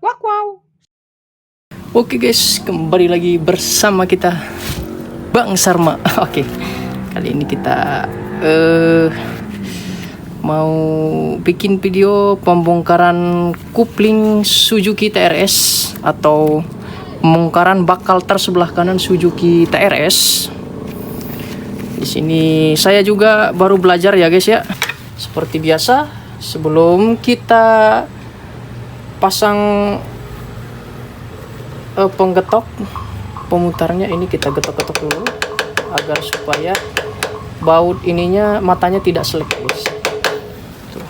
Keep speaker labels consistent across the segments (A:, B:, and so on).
A: Wak wow. Oke guys, kembali lagi bersama kita Bang Sarma. Oke, kali ini kita mau bikin video pembongkaran kupling Suzuki TRS atau pembongkaran bakal tersebelah kanan Suzuki TRS. Di sini saya juga baru belajar ya guys ya. Seperti biasa, sebelum kita pasang penggetok pemutarnya, ini kita getok-getok dulu agar supaya baut ininya matanya tidak selek guys. Tuh.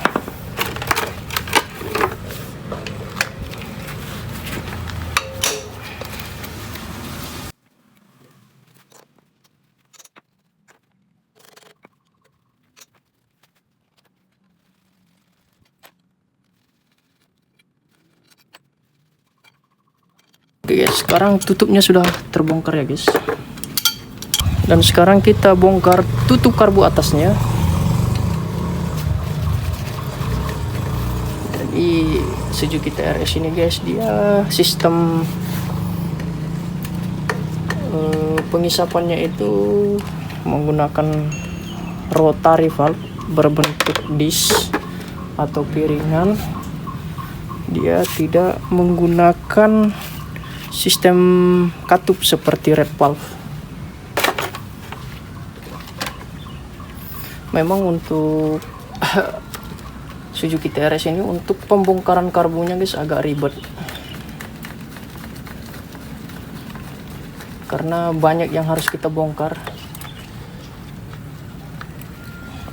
A: Oke guys, sekarang tutupnya sudah terbongkar ya guys. Dan sekarang kita bongkar tutup karbu atasnya. Jadi Suzuki TRS ini guys, dia sistem pengisapannya itu menggunakan rotary valve berbentuk disk atau piringan. Dia tidak menggunakan sistem katup seperti red valve. Memang untuk Suzuki TRS ini untuk pembongkaran karbunya guys agak ribet, karena banyak yang harus kita bongkar.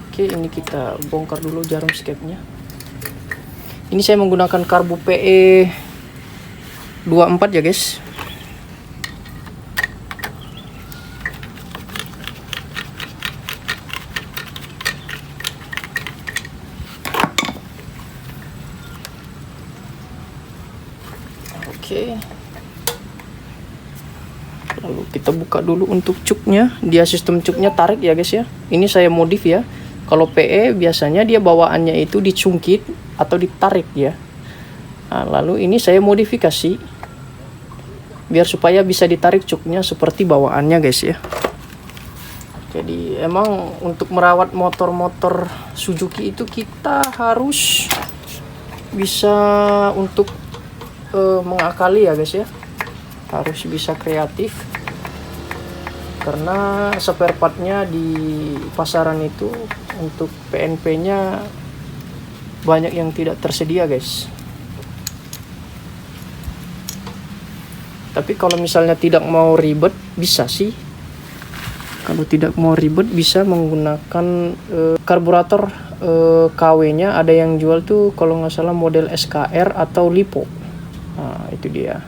A: Oke, ini kita bongkar dulu jarum skepnya. Ini saya menggunakan karbu PE 24 ya guys. Oke. Lalu kita buka dulu untuk cuknya. Dia sistem cuknya tarik ya guys ya. Ini saya modif ya. Kalau PE biasanya dia bawaannya itu dicungkit atau ditarik ya. Nah, lalu ini saya modifikasi biar supaya bisa ditarik cuknya seperti bawaannya guys ya. Jadi emang untuk merawat motor-motor Suzuki itu kita harus bisa untuk mengakali ya guys ya. Harus bisa kreatif, karena spare partnya di pasaran itu untuk PNP-nya banyak yang tidak tersedia guys. Tapi kalau misalnya tidak mau ribet bisa sih. Kalau tidak mau ribet bisa menggunakan karburator KW-nya. Ada yang jual tuh kalau nggak salah model SKR atau Lipo. Nah, itu dia.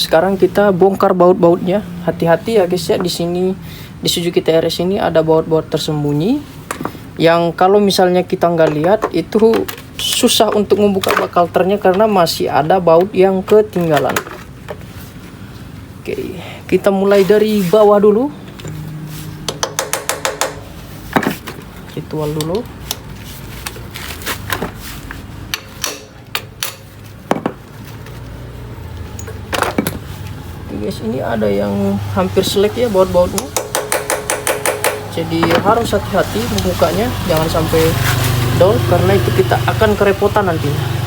A: Sekarang kita bongkar baut-bautnya. Hati-hati ya guys ya, di sini di Suzuki TRS ini ada baut-baut tersembunyi yang kalau misalnya kita nggak lihat itu susah untuk membuka bak kalternya karena masih ada baut yang ketinggalan. Oke, kita mulai dari bawah dulu. Ritual dulu. Oke guys, ini ada yang hampir selek ya baut-bautnya. Jadi harus hati-hati membukanya, jangan sampai dol karena itu kita akan kerepotan nantinya.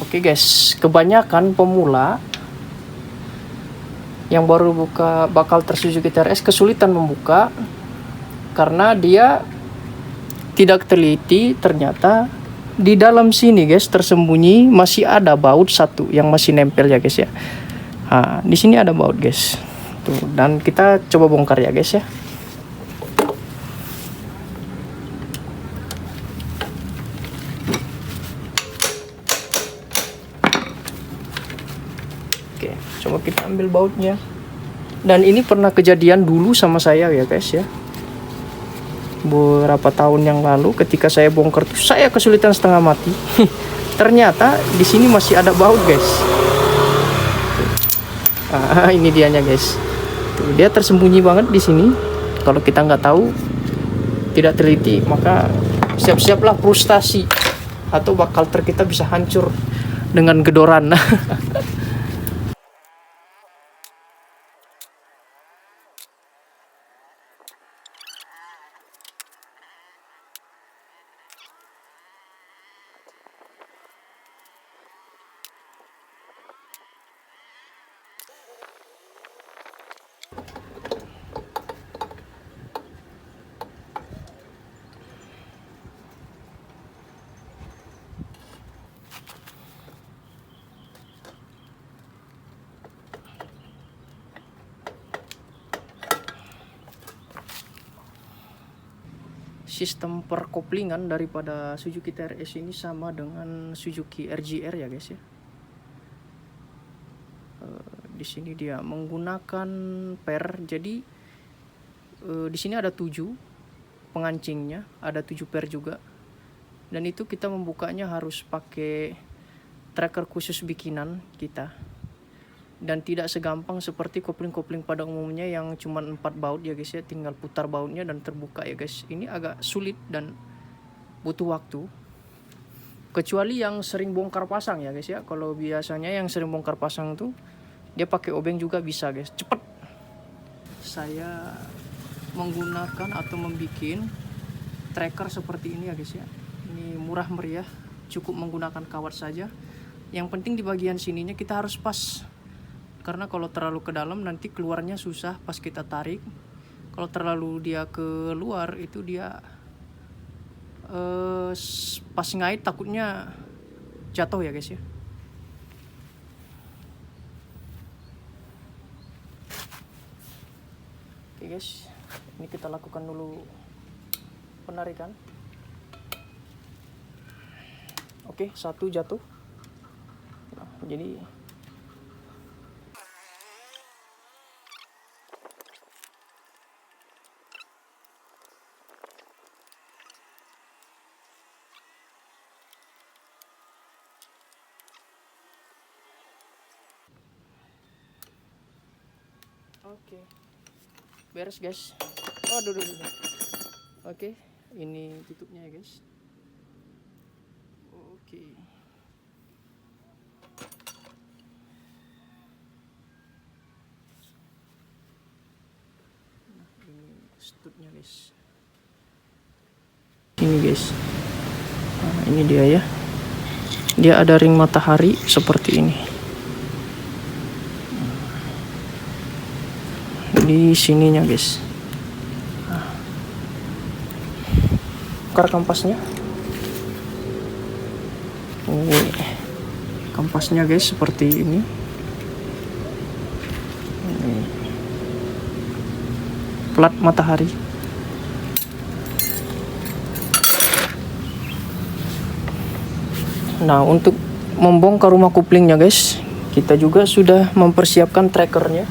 A: Oke guys, kebanyakan pemula yang baru buka bakal Suzuki TRS kesulitan membuka karena dia tidak teliti. Ternyata di dalam sini guys tersembunyi masih ada baut satu yang masih nempel ya guys ya. Nah, di sini ada baut guys. Tuh, dan kita coba bongkar ya guys ya. Oke, coba kita ambil bautnya. Dan ini pernah kejadian dulu sama saya ya guys ya. Beberapa tahun yang lalu ketika saya bongkar tuh saya kesulitan setengah mati. Ternyata di sini masih ada baut guys. Ini dianya guys. Tuh, dia tersembunyi banget di sini. Kalau kita nggak tahu, tidak teliti, maka siap-siaplah frustasi atau bakal kita bisa hancur dengan gedoran. Sistem perkoplingan daripada Suzuki TRS ini sama dengan Suzuki RGR ya guys ya. Di sini dia menggunakan per, jadi di sini ada 7 pengancingnya, ada 7 per juga. Dan itu kita membukanya harus pakai tracker khusus bikinan kita. Dan tidak segampang seperti kopling-kopling pada umumnya yang cuma 4 baut ya guys ya, tinggal putar bautnya dan terbuka ya guys. Ini agak sulit dan butuh waktu, kecuali yang sering bongkar pasang ya guys ya. Kalau biasanya yang sering bongkar pasang tuh dia pakai obeng juga bisa guys, cepet. Saya menggunakan atau membuat tracker seperti ini ya guys ya. Ini murah meriah, cukup menggunakan kawat saja. Yang penting di bagian sininya kita harus pas, karena kalau terlalu ke dalam nanti keluarnya susah pas kita tarik. Kalau terlalu dia keluar itu dia pas ngait takutnya jatuh ya guys ya. Oke guys, ini kita lakukan dulu penarikan. Oke, 1 jatuh. Nah, jadi oke, beres guys. Aduh. Oke, ini tutupnya ya guys. Oke. Nah, ini stutnya guys. Ini guys. Nah, ini dia ya. Dia ada ring matahari seperti ini. Di sininya guys. Bongkar kampasnya. Kampasnya guys seperti ini. Plat matahari. Nah, untuk membongkar rumah kuplingnya guys, kita juga sudah mempersiapkan trackernya.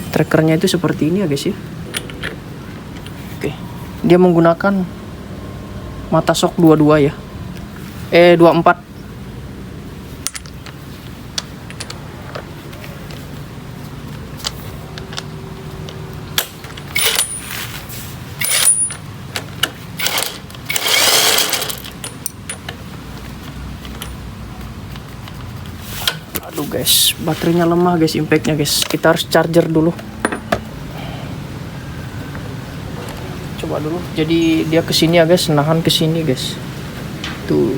A: Trackernya itu seperti ini ya guys ya. Oke, dia menggunakan mata sok 22 ya. 24. Aduh guys, baterainya lemah guys, impactnya guys. Kita harus charger dulu. Coba dulu. Jadi dia kesini ya guys, nahan kesini guys. Tuh.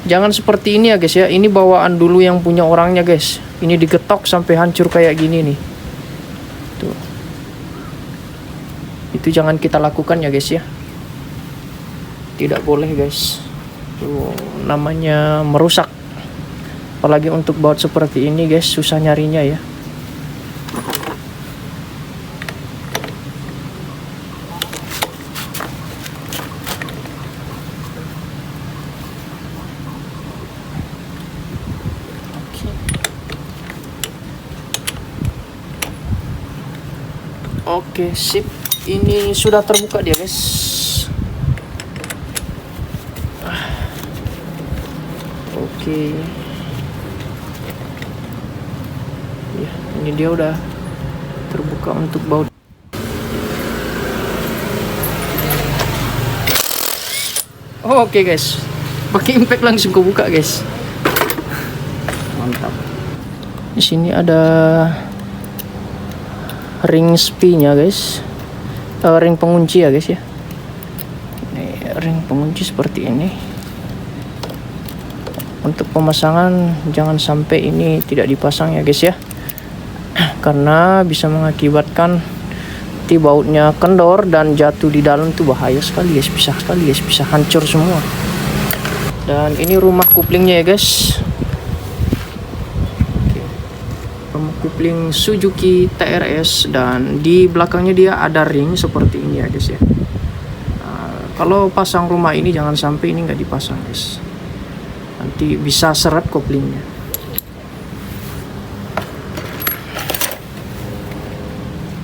A: Jangan seperti ini ya guys ya. Ini bawaan dulu yang punya orangnya guys. Ini digetok sampai hancur kayak gini nih. Tuh. Itu jangan kita lakukan ya guys ya. Tidak boleh guys. Tuh, namanya merusak. Apalagi untuk baut seperti ini guys, susah nyarinya ya. Oke, sip. Ini sudah terbuka dia, guys. Oke. Ya, ini dia udah terbuka untuk baut. Oke, guys. Pakai impact langsung kebuka, guys. Mantap. Di sini ada ring spy-nya, guys. Ring pengunci ya, guys ya. Ini ring pengunci seperti ini. Untuk pemasangan jangan sampai ini tidak dipasang ya, guys ya. Karena bisa mengakibatkan bautnya kendor dan jatuh di dalam tuh bahaya sekali, guys. Bisa hancur semua. Dan ini rumah kuplingnya ya, guys. Kupling Suzuki TRS, dan di belakangnya dia ada ring seperti ini ya, guys ya. Kalau pasang rumah ini jangan sampai ini nggak dipasang, guys, nanti bisa seret koplingnya.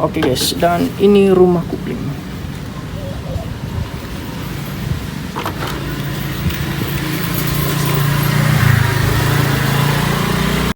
A: Oke, guys, dan ini rumah kupling.